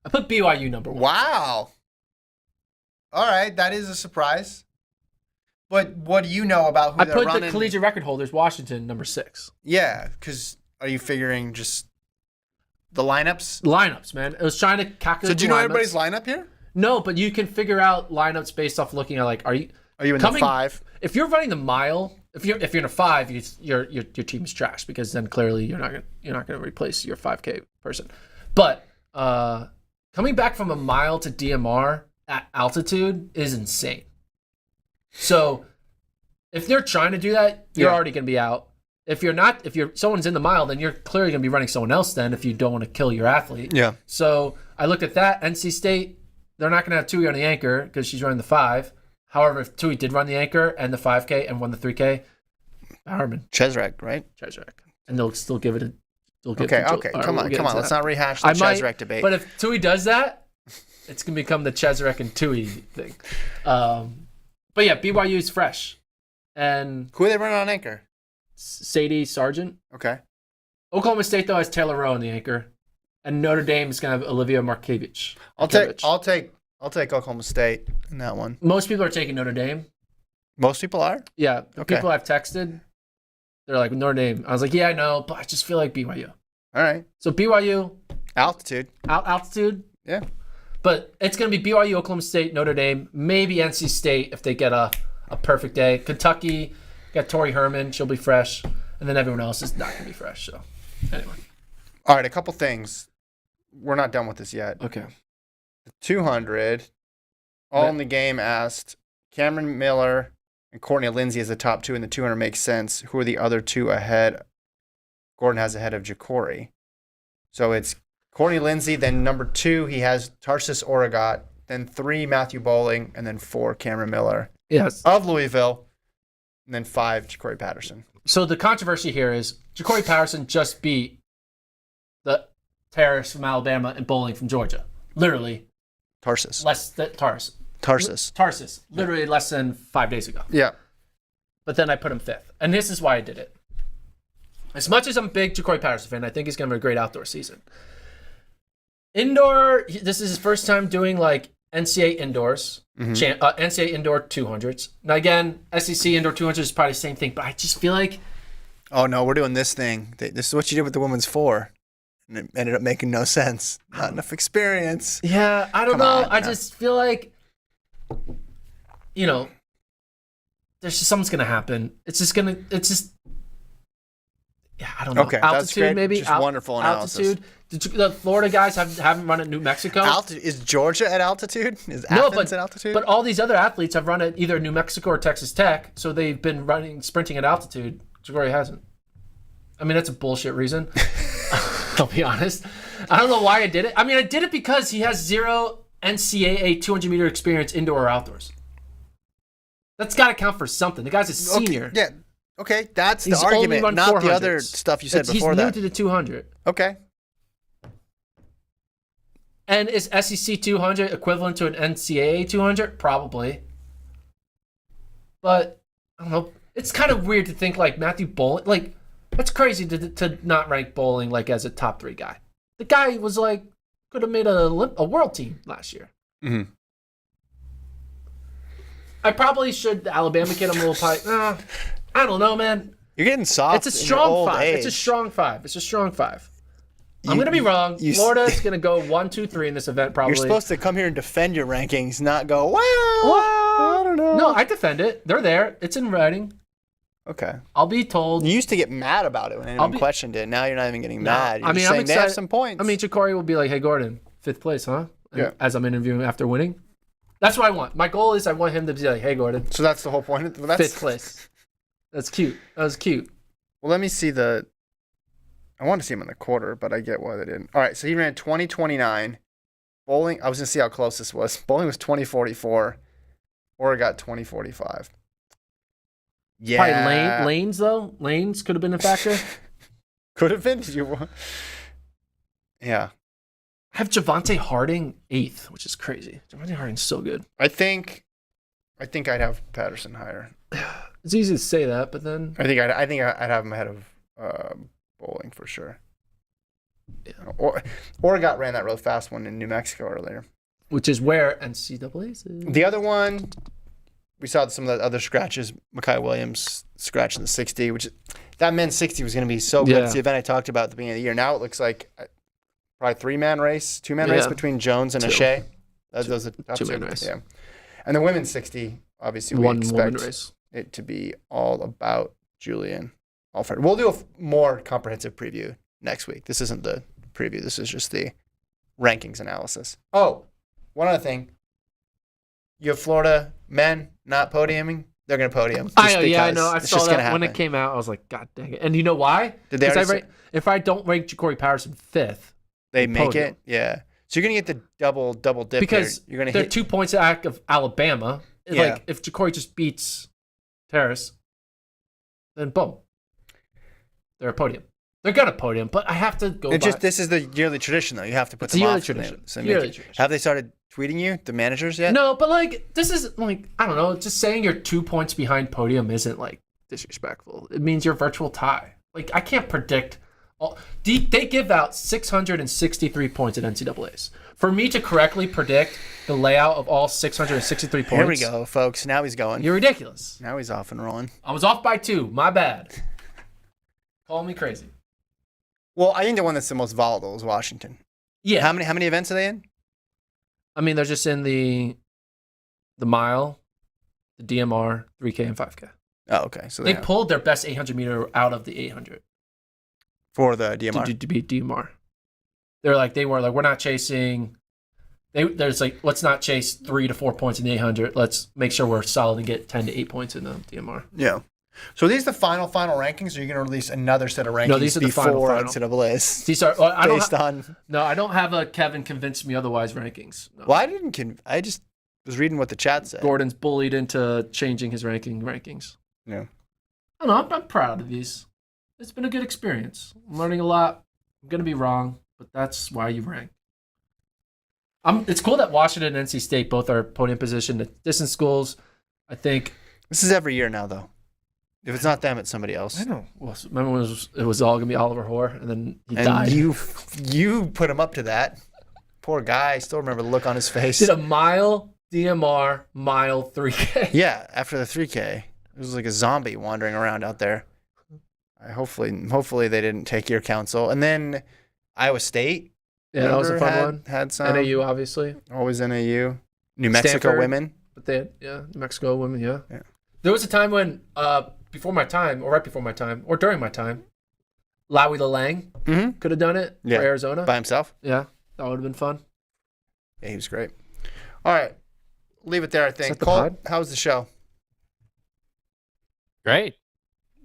I put BYU number 1. Wow. All right, that is a surprise. But what do you know about who I they're put running? the collegiate record holders, Washington, number 6. Yeah, because are you figuring just the lineups? Lineups, man. It was trying to calculate. So do you know everybody's lineup here? No, but you can figure out lineups based off looking at like, are you in coming, the 5? If you're running the mile, if you're in a 5, your team is trash because then clearly you're not gonna replace your 5K person. But coming back from a mile to DMR at altitude is insane. So if they're trying to do that, you're already going to be out. If someone's in the mile, then you're clearly going to be running someone else then if you don't want to kill your athlete. Yeah. So I looked at that. NC State, they're not going to have Tui on the anchor because she's running the 5. However, if Tui did run the anchor and the 5K and won the 3K, Bowerman. Chesrek, right? Chesrek. And they'll still give it Okay, come on. Let's not rehash the Chesrek debate. But if Tui does that, it's going to become the Chesrek and Tui thing. But yeah, BYU is fresh. And who are they running on anchor? Sadie Sargent. Okay. Oklahoma State, though, has Taylor Rowe on the anchor. And Notre Dame is going to have Olivia Markevich. I'll take Oklahoma State in that one. Most people are taking Notre Dame. Most people are? Yeah. The people I've texted, they're like, Notre Dame. I was like, yeah, I know, but I just feel like BYU. All right. So BYU. Altitude. Altitude. Yeah. But it's going to be BYU, Oklahoma State, Notre Dame, maybe NC State if they get a perfect day. Kentucky, got Tori Herman. She'll be fresh. And then everyone else is not going to be fresh. So, anyway. All right, a couple things. We're not done with this yet. Okay. The 200, all in the game asked, Cameron Miller and Courtney Lindsay as the top 2 in the 200 makes sense. Who are the other 2 ahead? Gordon has ahead of Ja'Cory. So it's Courtney Lindsay, then number 2, he has Tarsis Oregot, then 3, Matthew Bowling, and then 4, Cameron Miller. Yes. Of Louisville, and then 5, Ja'Cory Patterson. So the controversy here is Ja'Cory Patterson just beat the terrorists from Alabama and Bowling from Georgia. Literally. Tarsis. Tarsis. Literally less than 5 days ago. Yeah. But then I put him 5th. And this is why I did it. As much as I'm a big Ja'Cory Patterson fan, I think he's going to have a great outdoor season. Indoor, this is his first time doing like NCAA indoors, NCAA indoor 200s. Now again, SEC indoor 200s is probably the same thing, but I just feel like... Oh no, we're doing this thing. This is what you did with the women's 4. And it ended up making no sense. Not enough experience. Yeah, I don't know. I just feel like, there's just something's going to happen. Yeah, I don't know. Okay, altitude, that's great. maybe. Just wonderful analysis. Altitude. The Florida guys haven't run at New Mexico. Is Georgia at altitude? Is Athens at altitude? But all these other athletes have run at either New Mexico or Texas Tech, so they've been sprinting at altitude. Ja'Cory hasn't. I mean, that's a bullshit reason. I'll be honest. I don't know why I did it. I mean, I did it because he has 0 NCAA 200-meter experience indoor or outdoors. That's got to count for something. The guy's a senior. Okay, yeah. Okay, that's the argument, not the other stuff you said before that. He's new to the 200. Okay. And is SEC 200 equivalent to an NCAA 200? Probably. But, I don't know. It's kind of weird to think like Matthew Bowling. Like, that's crazy to not rank Bowling like as a top 3 guy. The guy was like, could have made a world team last year. Mm-hmm. I probably should. The Alabama kid, I'm a little pie. I don't know, man. You're getting soft. It's a in your strong old 5. age. It's a strong 5. It's a strong 5. I'm gonna be wrong. Florida's gonna go 1, 2, 3 in this event. Probably. You're supposed to come here and defend your rankings, not go. Well, I don't know. No, I defend it. They're there. It's in writing. Okay. I'll be told. You used to get mad about it when anyone questioned it. Now you're not even getting mad. You're just saying I'm excited. They have some points. I mean, Ja'Cory will be like, "Hey, Gordon, 5th place, huh?" Yeah. As I'm interviewing after winning. That's what I want. My goal is I want him to be like, "Hey, Gordon." So that's the whole point. 5th place. That's cute. That was cute. Well, let me see the. I want to see him in the quarter, but I get why they didn't. All right, so he ran 20:29. Bowling. I was gonna see how close this was. Bowling was 20:44. Or got 20:45. Yeah. Probably lanes though. Lanes could have been a factor. Could have been. Did you? Yeah. I have Javante Harding 8th, which is crazy. Javante Harding's so good. I think I'd have Patterson higher. It's easy to say that, but then I think I'd have him ahead of Bowling for sure. Yeah. Or ran that real fast one in New Mexico earlier. Which is where NCAA is. The other one, we saw some of the other scratches. Mekhi Williams scratching the 60, which that men's 60 was going to be so good. Yeah. It's the event I talked about at the beginning of the year. Now it looks like probably 3-man race, 2-man race between Jones and O'Shea. Those are top 2-man race. Yeah. And the women's 60, obviously, we expect it to be all about Julian Alfred. We'll do a more comprehensive preview next week. This isn't the preview. This is just the rankings analysis. Oh, one other thing. You have Florida men not podiuming. They're going to podium. I know, I know. I saw that when it happen. came out. I was like, God dang it. And you know why? Did they if I don't rank Ja'Cory Patterson 5th, they make podium. it? Yeah. So you're going to get the double dip because here. You're going to they're hit 2 points back of Alabama. Yeah. Like, if Ja'Cory just beats Terrace, then boom. They're a podium. They're going to podium, but I have to go This is the yearly tradition, though. You have to put it's them yearly off. Tradition. So Yearly tradition. Have they started tweeting you, the managers, yet? No, but like, this is like, I don't know, just saying you're 2 points behind podium isn't like disrespectful. It means you're virtual tie. Like, I can't predict. They give out 663 points at NCAAs. For me to correctly predict the layout of all 663 points. Here we go, folks. Now he's going. You're ridiculous. Now he's off and rolling. I was off by 2. My bad. Call me crazy. Well, I think the one that's the most volatile is Washington. Yeah. How many events are they in? I mean, they're just in the mile, the DMR, 3K, and 5K. Oh, okay. So they pulled their best 800 meter out of the 800 for the DMR to beat DMR. They were like, we're not chasing. There's like, let's not chase 3 to 4 points in the 800. Let's make sure we're solid and get 10 to 8 points in the DMR. Yeah. So are these the final rankings, or are you going to release another set of rankings? No, these are the final. NCAAs? These are No, I don't have a Kevin convinced me otherwise rankings. No. Well, I just was reading what the chat said. Gordon's bullied into changing his rankings. Yeah. I don't know. I'm proud of these. It's been a good experience. I'm learning a lot. I'm going to be wrong, but that's why you rank. It's cool that Washington and NC State both are podium position at distance schools. I think this is every year now, though. If it's not them, it's somebody else. I know. Well, remember when it was all gonna be Oliver Hoare, and then he died. You put him up to that. Poor guy. I still remember the look on his face. Did a mile DMR, mile 3K. Yeah, after the 3K, it was like a zombie wandering around out there. Hopefully they didn't take your counsel. And then Iowa State. Yeah, that was a fun one. Had some. NAU, obviously. Always NAU. New Mexico Stanford, women. But they had, New Mexico women, yeah. Yeah. There was a time when, before my time, or right before my time, or during my time, Lowy LeLang could have done it for Arizona. By himself? Yeah, that would have been fun. Yeah, he was great. All right. Leave it there, I think. Is that the Colt, pod? how was the show? Great.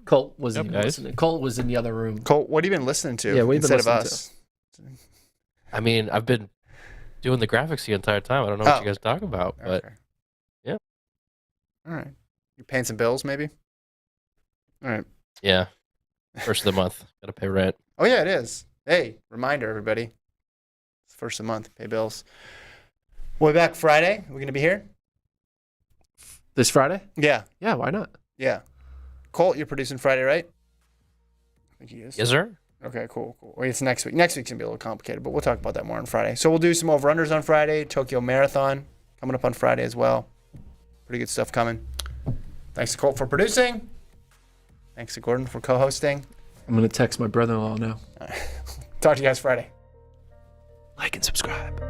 Colt wasn't even listening. Colt was in the other room. Colt, what have you been listening to we've been instead of listening us? I mean, I've been doing the graphics the entire time. I don't know what you guys talk about, but yeah. All right. You're paying some bills, maybe? All right. Yeah. First of the month. Got to pay rent. Oh, yeah, it is. Hey, reminder, everybody. It's the first of the month. Pay bills. We'll be back Friday. We're going to be here? This Friday? Yeah. Yeah, why not? Yeah. Colt, you're producing Friday, right? I think he is. Yes, sir. Okay, cool. Well, it's next week. Next week's going to be a little complicated, but we'll talk about that more on Friday. So we'll do some over-unders on Friday. Tokyo Marathon coming up on Friday as well. Pretty good stuff coming. Thanks to Colt for producing. Thanks to Gordon for co-hosting. I'm going to text my brother-in-law now. Talk to you guys Friday. Like and subscribe.